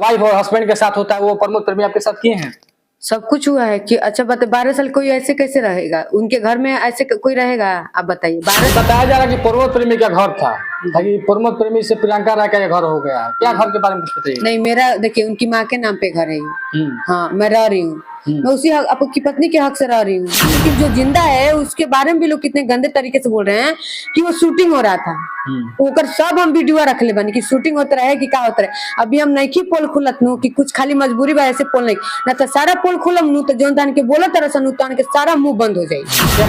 Wife और husband के साथ होता है वो प्रमोद प्रेमी आपके साथ किए हैं? सब कुछ हुआ है कि अच्छा बात 12 साल कोई ऐसे कैसे रहेगा, उनके घर में ऐसे कोई रहेगा? आप बताइए। बताया जा रहा है कि प्रमोद प्रेमी का घर था, ताकि प्रमोद प्रेमी से प्रियंका राय का ये घर हो गया, क्या घर के बारे में कुछ बताइए। नहीं, मेरा देखिए उनकी माँ के नाम पे घर है ये। हाँ, मैं रह रही हूँ, मैं उसी हक, आपकी पत्नी के हक से रह रही हूँ। लेकिन जो जिंदा है उसके बारे में भी लोग कितने गंदे तरीके से बोल रहे हैं कि वो शूटिंग हो रहा था। ओकर सब हम वीडियो रख ले बनी कि शूटिंग होता रहे कि क्या होता रहे। अभी हम नहीं पोल खुलत नु कि कुछ खाली मजबूरी बा ऐसे पोल नहीं ना, तो सारा पोल खुलम नु तो जोन तान के बोला तरह सन उतान के सारा मुंह बंद हो जाए। क्या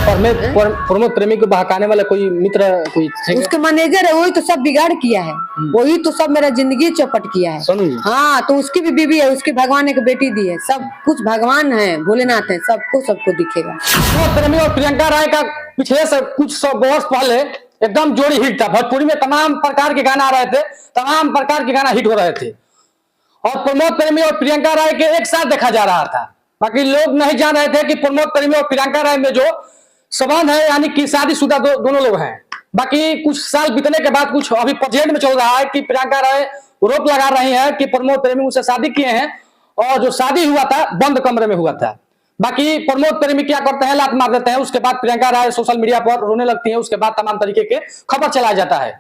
प्रमोद प्रेमी को बहकाने वाला कोई मित्र कोई उसके मैनेजर है, वही तो सब बिगाड़ किया है, वही तो सब मेरा जिंदगी चौपट किया है। हाँ, तो उसकी भी बीवी है, उसकी भगवान एक बेटी दी है, सब कुछ भगवान है, भोलेनाथ है, सबको दिखेगा। प्रमोद प्रेमी और प्रियंका राय का पिछले से कुछ 100 वर्ष पहले एकदम जोड़ी हिट था। भोजपुरी में तमाम प्रकार के गाना आ रहे थे, तमाम प्रकार के गाना हिट हो रहे थे और प्रमोद प्रेमी और प्रियंका राय के एक साथ देखा जा रहा था। बाकी लोग नहीं जान रहे थे कि प्रमोद प्रेमी और प्रियंका राय में जो संबंध है यानी कि शादीशुदा दोनों लोग हैं। बाकी कुछ साल बीतने के बाद कुछ अभी प्रेजेंट में चल रहा है कि प्रियंका राय आरोप लगा रही है कि प्रमोद प्रेमी उनसे शादी किए हैं और जो शादी हुआ था बंद कमरे में हुआ था। बाकी प्रमोद प्रेमी क्या करते हैं, लात मार देते हैं, उसके बाद प्रियंका राय सोशल मीडिया पर रोने लगती है, उसके बाद तमाम तरीके के खबर चलाया जाता है।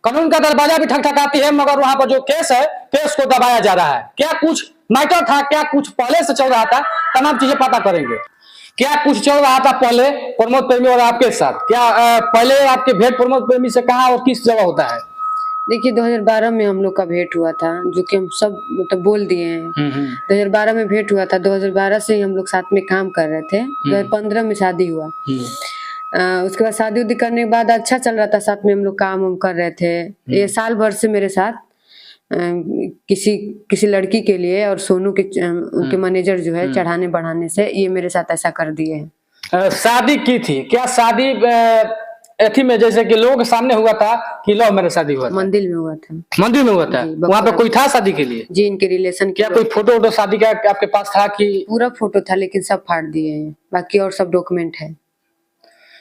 कानून का दरवाजा भी ठकठकाती है, मगर वहां पर जो केस है केस को दबाया जा रहा है। क्या कुछ मैटर था, क्या कुछ पहले से चल रहा था, तमाम चीजें पता करेंगे। क्या कुछ चल रहा था पहले प्रमोद प्रेमी और आपके साथ? क्या पहले आपके भेंट प्रमोद प्रेमी से कहाँ और किस जगह होता है? देखिए 2012 में हम लोग का भेंट हुआ था, जो कि हम सब मतलब बोल दिए हैं। 2012 में भेंट हुआ था, 2012 से ही हम लोग साथ में काम कर रहे थे। 2015 में शादी हुआ। उसके बाद शादी उदी करने के बाद अच्छा चल रहा था, साथ में हम लोग काम हम कर रहे थे। ये साल भर से मेरे साथ किसी लड़की के लिए और सोनू के उनके मैनेजर जो है चढ़ाने बढ़ाने से ये मेरे साथ ऐसा कर दिए हैं। शादी की थी क्या? शादी एथी में जैसे कि लोगों के सामने हुआ था कि लव मैरिज शादी हुआ था? मंदिर में हुआ था। मंदिर में हुआ था? वहाँ पे कोई था शादी के लिए? जी, इनके रिलेशन। क्या कोई फोटो वोटो शादी का आपके पास था? कि पूरा फोटो था लेकिन सब फाड़ दिए हैं, बाकी और सब डॉक्यूमेंट है।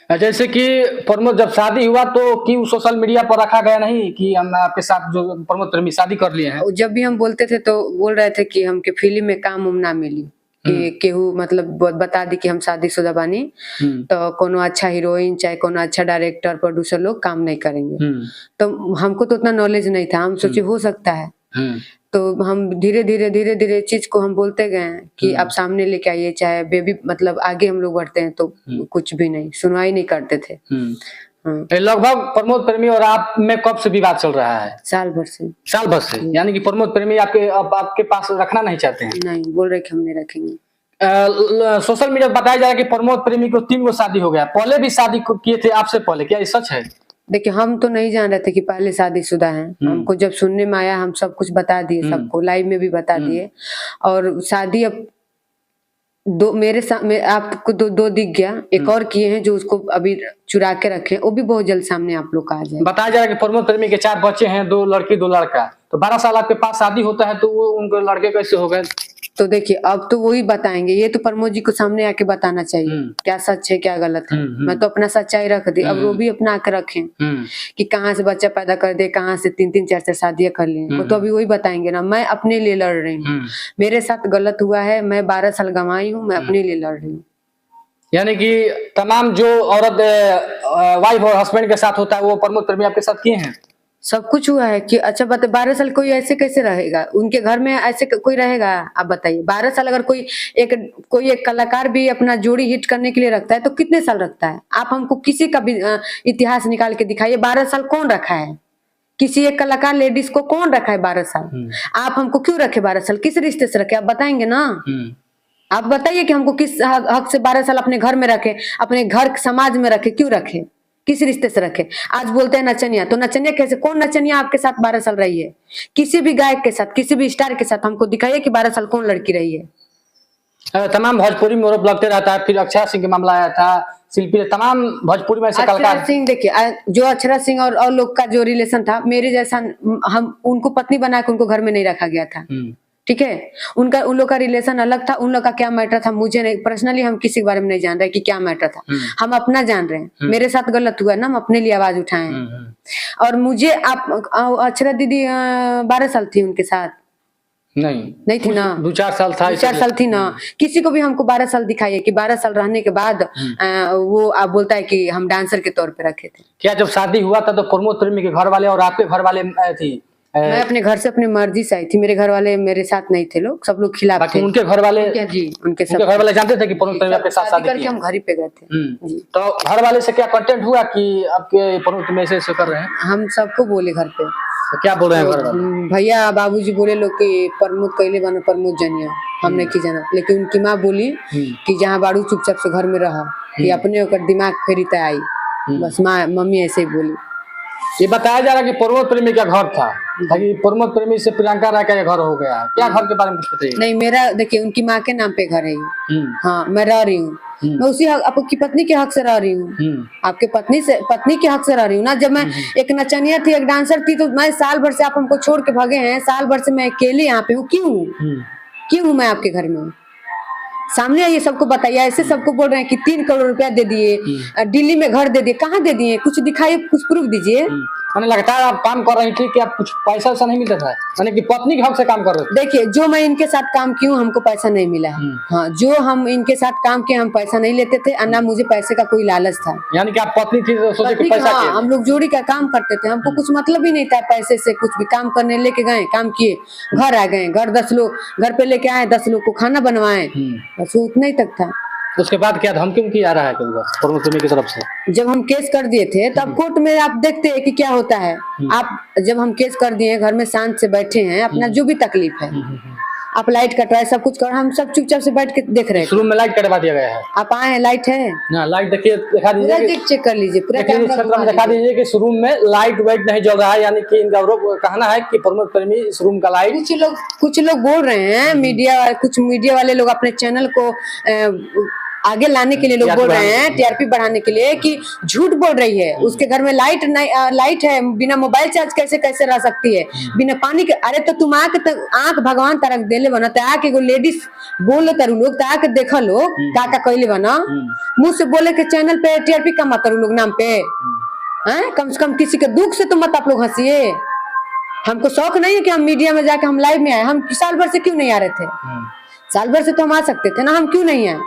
जैसे कि प्रमोद जब शादी हुआ तो कि सोशल मीडिया पर रखा गया नहीं कि हम आपके साथ जो प्रमोद प्रेमी शादी कर लिए हैं? जब भी हम बोलते थे तो बोल रहे थे कि हमके फिल्म में काम ना मिली, कि केहू मतलब बता दी कि हम शादीशुदा बानी तो कोनो अच्छा हीरोइन चाहे कोनो अच्छा डायरेक्टर प्रोड्यूसर लोग काम नहीं करेंगे। तो हमको तो उतना नॉलेज नहीं था, हम सोचे हो सकता है। तो हम धीरे धीरे चीज को हम बोलते गए कि आप सामने लेके आइए, चाहे बेबी मतलब आगे हम लोग बढ़ते हैं तो कुछ भी नहीं, सुनवाई नहीं करते थे। लगभग प्रमोद प्रेमी और आप में कब से विवाद चल रहा है? साल भर से। साल भर से? यानी कि प्रमोद प्रेमी आपके पास रखना नहीं चाहते हैं? नहीं, बोल रहे कि हम नहीं रखेंगे। सोशल मीडिया पर बताया जा रहा है कि प्रमोद प्रेमी को 3 गो शादी हो गया, पहले भी शादी किए थे आपसे पहले, क्या ये सच है? देखिए हम तो नहीं जान रहे थे कि पहले शादीशुदा हैं। हमको जब सुनने में आया हम सब कुछ बता दिए, सबको लाइव में भी बता दिए। और शादी अब मेरे सामने आपको दो दिख गया, एक और किए हैं जो उसको अभी चुरा के रखे, वो भी बहुत जल्द सामने आप लोग का आ जाए। बताया जा रहा है कि प्रमोद प्रेमी के 4 बच्चे हैं, 2 लड़की 2 लड़का। तो 12 साल आपके पास शादी होता है तो वो उनके लड़के कैसे हो गए? तो देखिए अब तो वही बताएंगे, ये तो प्रमोद जी को सामने आके बताना चाहिए क्या सच है क्या गलत है। मैं तो अपना सच्चाई रख दी, अब वो भी अपना आके रखें कि कहाँ से बच्चा पैदा कर दे, कहाँ से 3-3 4-4 शादियां कर ली, वो तो अभी वही बताएंगे ना। मैं अपने लिए लड़ रही हूँ, मेरे साथ गलत हुआ है, मैं 12 साल गंवाई हूँ, मैं अपने लिए लड़ रही हूँ। यानी कि तमाम जो औरत वाइफ और हस्बैंड के साथ होता है वो प्रमोद प्रेमी आपके साथ किए हैं? सब कुछ हुआ है कि अच्छा बात 12 साल कोई ऐसे कैसे रहेगा, उनके घर में ऐसे कोई रहेगा? आप बताइए 12 साल अगर कोई एक कलाकार भी अपना जोड़ी हिट करने के लिए रखता है तो कितने साल रखता है? आप हमको किसी का भी इतिहास निकाल के दिखाइए, 12 साल कौन रखा है? किसी एक कलाकार लेडीज को कौन रखा है 12 साल? आप हमको क्यों रखे 12 साल? किस रिश्ते से रखे आप बताएंगे ना? आप बताइए कि हमको किस हक से 12 साल अपने घर में रखे, अपने घर समाज में रखे, क्यों रखे, किस रिश्ते से रखे? आज बोलते हैं नचनिया, तो नचनिया कैसे, कौन नचनिया आपके साथ 12 साल रही है? किसी भी गायक के साथ, किसी भी स्टार के साथ हमको दिखाइए कि 12 साल कौन लड़की रही है। तमाम भोजपुरी में आरोप लगते रहता है, फिर अक्षरा सिंह का मामला आया था, शिल्पी, तमाम भोजपुरी में ऐसे कलाकार। सिंह देखिए, जो अक्षरा सिंह और लोग का जो रिलेशन था, मेरे जैसा हम उनको पत्नी बना के उनको घर में नहीं रखा गया था, ठीक है? उन लोग का रिलेशन अलग था, उन लोग का क्या मैटर था मुझे नहीं, पर्सनली हम किसी के बारे में नहीं जान रहे कि क्या मैटर था। हम अपना जान रहे हैं, मेरे साथ गलत हुआ ना, हम अपने लिए आवाज उठाए हैं। और मुझे आप अक्षरा दीदी 12 साल थी उनके साथ, नहीं थी ना, 2-4 साल था, 4 साल थी ना। किसी को भी हमको 12 साल दिखाइए कि 12 साल रहने के बाद वो आप बोलता है कि हम डांसर के तौर पे रखे थे। क्या जब शादी हुआ था तो प्रमोद प्रेमी के घर वाले और आपके घर वाले थी? मैं अपने घर से अपनी मर्जी से आई थी, मेरे घर वाले मेरे साथ नहीं थे, लोग सब लोग खिलाफ बाकी थे। उनके घर वाले जी उनके उनके घर वाले जानते थे कि प्रमोद प्रेमी आपके साथ शादी करके की है? हम घर ही पे गए थे जी। तो घर वाले से क्या कंटेंट हुआ कि आपके प्रमोद प्रेमी ऐसे कर रहे हैं? हम सबको बोले घर पे, तो क्या बोल रहे हैं घर वाले? भैया बाबूजी बोले लोग कि प्रमोद कैले बनो, प्रमोद जानिए हमने की जाना, लेकिन उनकी माँ बोली कि जहाँ बाड़ू चुपचाप से घर में रहा, कि अपने ओकर दिमाग फेरीता आई, बस माँ मम्मी ऐसे ही बोली। ये बताया जा रहा है कि प्रमोद प्रेमी का घर था, ताकि प्रमोद प्रेमी से प्रियंका राय का ये घर हो गया। क्या घर के बारे में कुछ बताइए? नहीं, मेरा देखिए उनकी माँ के नाम पे घर है ये। हाँ, मैं रह रही हूँ, मैं उसी आपकी पत्नी के हक से रह रही हूँ, आपके पत्नी के हक से रह रही हूँ ना। जब मैं एक नचनिया थी, एक डांसर थी, तो मैं साल भर से आप हमको छोड़ के भागे हैं, साल भर से मैं अकेले यहाँ पे हूँ। क्यों हूँ मैं आपके घर में? सामने आइए, सबको बताइए। ऐसे सबको बोल रहे हैं कि 3 करोड़ रुपया दे दिए, दिल्ली में घर दे दिए, कहाँ दे दिए? कुछ दिखाइए, कुछ प्रूफ दीजिए। हमें लगता है आप काम कर रही थी कि आप कुछ पैसा वैसा नहीं मिलता था, यानी कि पत्नी के हक से काम कर रहे थे? देखिए, जो मैं इनके साथ काम की हूँ, हमको पैसा नहीं मिला है। हाँ, जो हम इनके साथ काम किए, हम पैसा नहीं लेते थे, और ना मुझे पैसे का कोई लालच था। यानी कि आप पत्नी थी तो सोचे कि पैसा हाँ, हम लोग जोड़ी का काम करते थे, हमको कुछ मतलब ही नहीं था पैसे से। कुछ भी काम करने लेके गए, काम किए, घर आ गए, घर 10 लोग घर पे लेके आए, 10 लोग को खाना बनवाए, बस उतना ही तक था। उसके बाद क्या धमकी आ रहा है प्रमोद प्रेमी की तरफ से? जब हम केस कर दिए थे तब कोर्ट में आप देखते हैं कि क्या होता है। आप जब हम केस कर दिए, घर में शांत से बैठे हैं, अपना जो भी तकलीफ है, आप लाइट कटवाए, सब कुछ कर, हम सब चुपचाप से बैठ के देख रहे हैं। रूम में लाइट कटवा दिया गया है? आप आए हैं, लाइट है ना? लाइट देखिए, दिखा दीजिए, चेक कर लीजिए, पूरा कैमरा दिखा दीजिए कि इस रूम में लाइट वाइट नहीं जल रहा है, यानी कि इनका कहना है कि प्रमोद प्रेमी इस रूम का लाइट। कुछ लोग बोल रहे हैं, कुछ मीडिया वाले लोग अपने चैनल को आगे लाने के लिए लोग बोल रहे हैं, टीआरपी बढ़ाने के लिए, कि झूठ बोल रही है, उसके घर में लाइट है, बिना मोबाइल चार्ज कैसे रह सकती है, बिना पानी के। अरे तो तुम आंख भगवान तरक देले बना, तो आके एगो लेडीज बोलो तरु लोग, तो आके देखा लोग का कैले बना। मुंह से बोले के चैनल पे टीआरपी का मत लोग नाम पे हैं, कम से कम किसी के दुख से तो मत आप लोग हंसिए। हमको शौक नहीं है कि हम मीडिया में जाके हम लाइव में आए। हम साल भर से क्यों नहीं आ रहे थे? साल भर से तो हम आ सकते थे ना, हम क्यों नहीं आए?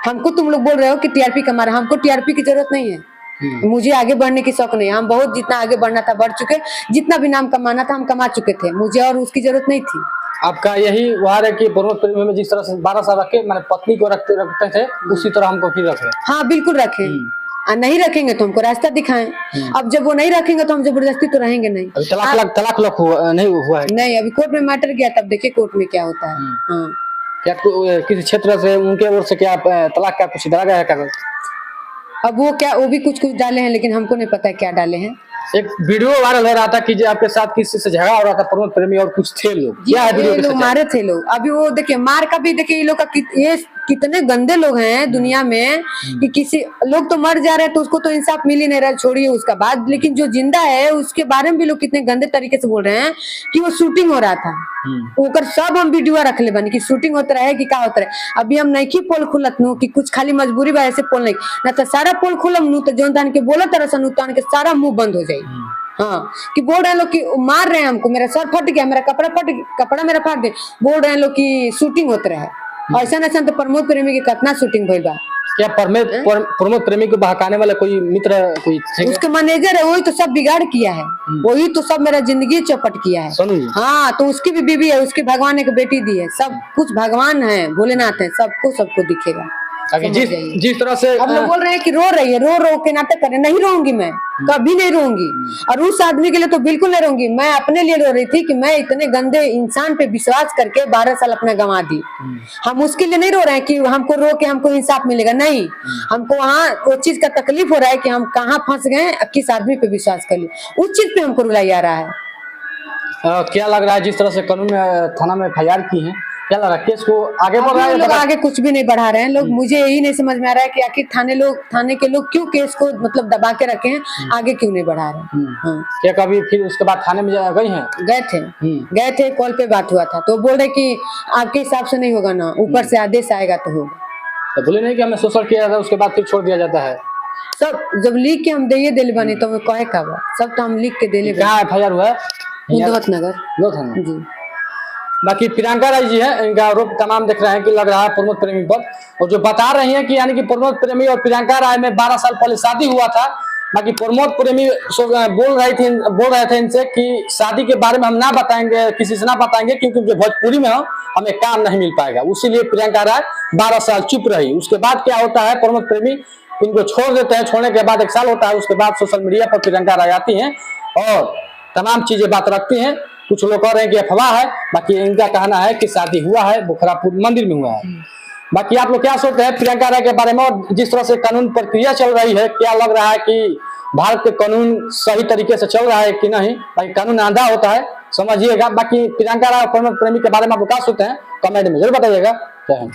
हमको तुम लोग बोल रहे हो कि टीआरपी कमा रहे, हमको टीआरपी की जरूरत नहीं है। मुझे आगे बढ़ने की शौक नहीं है। हम बहुत जितना आगे बढ़ना था बढ़ चुके, जितना भी नाम कमाना था हम कमा चुके थे, मुझे और उसकी जरूरत नहीं थी। आपका यही वार है कि प्रमोद प्रेमी में जिस तरह से 12 साल रखे, मैंने पत्नी को रखते थे, उसी तरह हमको फिर रखे? हाँ बिल्कुल रखे, नहीं रखेंगे तो हमको रास्ता दिखाएं। अब जब वो नहीं रखेंगे तो हम जबरदस्ती तो रहेंगे नहीं। तलाक नहीं हुआ है? नहीं, अभी कोर्ट में मैटर गया, तब देखिए कोर्ट में क्या होता है। हाँ, क्या किसी क्षेत्र से उनके ओर से क्या तलाक का कुछ डाला गया है कागज? अब वो भी कुछ डाले हैं, लेकिन हमको नहीं पता है क्या डाले हैं। एक वीडियो वायरल हो रहा था कि आपके साथ किसी से झगड़ा हो रहा था, प्रमोद प्रेमी और कुछ थे लोग, क्या है वीडियो? लोग मारे थे लोग। अभी वो देखिए, मार का भी देखिए, ये लोग का ये कितने गंदे लोग हैं दुनिया में, कि किसी लोग तो मर जा रहे हैं तो उसको तो इंसाफ मिल ही नहीं रहा, छोड़िए उसका बात। लेकिन जो जिंदा है उसके बारे में भी लोग कितने गंदे तरीके से बोल रहे हैं कि वो शूटिंग हो रहा था। ओकर सब हम वीडियो रख ले बनी कि शूटिंग होता रहे कि क्या होता रहे। अभी हम नहीं की पोल खुलत नु कि कुछ खाली मजबूरी बा, ऐसे पोल नहीं ना, तो सारा पोल खुलम नु तो जोन तान के बोला तरह सन तान के सारा मुंह बंद हो जाए। हाँ, कि बोल रहे हैं लोग कि मार रहे हैं हमको, मेरा सर फट गया, मेरा कपड़ा मेरा फाट गया, बोल रहे हैं लोग कि शूटिंग होते रहे। ऐसा ऐसा तो प्रमोद प्रेमी की कितना शूटिंग भइल बा। क्या प्रमोद प्रेमी को बहकाने वाला कोई मित्र कोई उसके मैनेजर है, वही तो सब बिगाड़ किया है, वही तो सब मेरा जिंदगी चौपट किया है। हाँ, तो उसकी भी बीवी है, उसकी भगवान एक बेटी दी है, सब कुछ भगवान है, भोलेनाथ है, सबको दिखेगा। जिस तरह से हम लोग बोल रहे हैं कि रो रही है, रो के नाटक करे, नहीं रोऊंगी मैं, कभी नहीं रोऊंगी। और उस आदमी के लिए तो बिल्कुल नहीं रोऊंगी। मैं अपने लिए रो रही थी कि मैं इतने गंदे इंसान पे विश्वास करके 12 साल अपना गंवा दी। हम उसके लिए नहीं रो रहे हैं कि हमको रो के हमको इंसाफ मिलेगा, नहीं। हमको वहाँ वो चीज का तकलीफ हो रहा है कि हम कहाँ फंस गए, किस आदमी पे विश्वास कर लिया, उस चीज पे हमको रुलाई आ रहा है। क्या लग रहा है जिस तरह से कानून में थाना में FIR की है, क्या लग रहा है केस को आगे बढ़ रहा है? लोग आगे कुछ भी नहीं बढ़ा रहे हैं लोग। मुझे यही नहीं समझ में आ रहा है कि आखिर थाने के लोग क्यों केस को मतलब दबा के रखे हैं, आगे क्यों नहीं बढ़ा रहे हैं। हाँ। क्या कभी फिर उसके बाद थाने में गई हैं? गए थे, कॉल पे बात हुआ था, तो बोल रहे कि आपके हिसाब से नहीं होगा ना, ऊपर से आदेश आएगा तो होगा। तो बोले नहीं कि हमें शोषण किया जाता है, उसके बाद फिर छोड़ दिया जाता है? सब जब लिख के हम दिए दिल बने तो हमें कहे का सब तो हम लिख के दिले। कहाँ FIR हुआ है? नगर जी। बाकी प्रियंका राय जी है, इनका आरोप तमाम देख रहे हैं कि लग रहा है प्रमोद प्रेमी पर, और जो बता रही हैं कि यानी कि प्रमोद प्रेमी और प्रियंका राय में 12 साल पहले शादी हुआ था। बाकी प्रमोद प्रेमी बोल रहे थे इनसे कि शादी के बारे में हम ना बताएंगे, किसी से ना बताएंगे, क्योंकि जो भोजपुरी में हो हमें काम नहीं मिल पाएगा, उसीलिए प्रियंका राय 12 साल चुप रही। उसके बाद क्या होता है, प्रमोद प्रेमी इनको छोड़ देते हैं, छोड़ने के बाद 1 साल होता है, उसके बाद सोशल मीडिया पर प्रियंका राय आती हैं और तमाम चीजें बात रखती हैं। कुछ लोग कह रहे हैं कि अफवाह है, बाकी इनका कहना है कि शादी हुआ है, बुखरापुर मंदिर में हुआ है। बाकी आप लोग क्या सोचते हैं प्रियंका राय के बारे में, और जिस तरह से कानून प्रक्रिया चल रही है, क्या लग रहा है कि भारत के कानून सही तरीके से चल रहा है कि नहीं? बाकी कानून आंधा होता है, समझिएगा। बाकी प्रियंका राय और प्रमोद प्रेमी के बारे में आप लोग क्या सोचते हैं, कमेंट में जरूर बताइएगा। जय हिंद।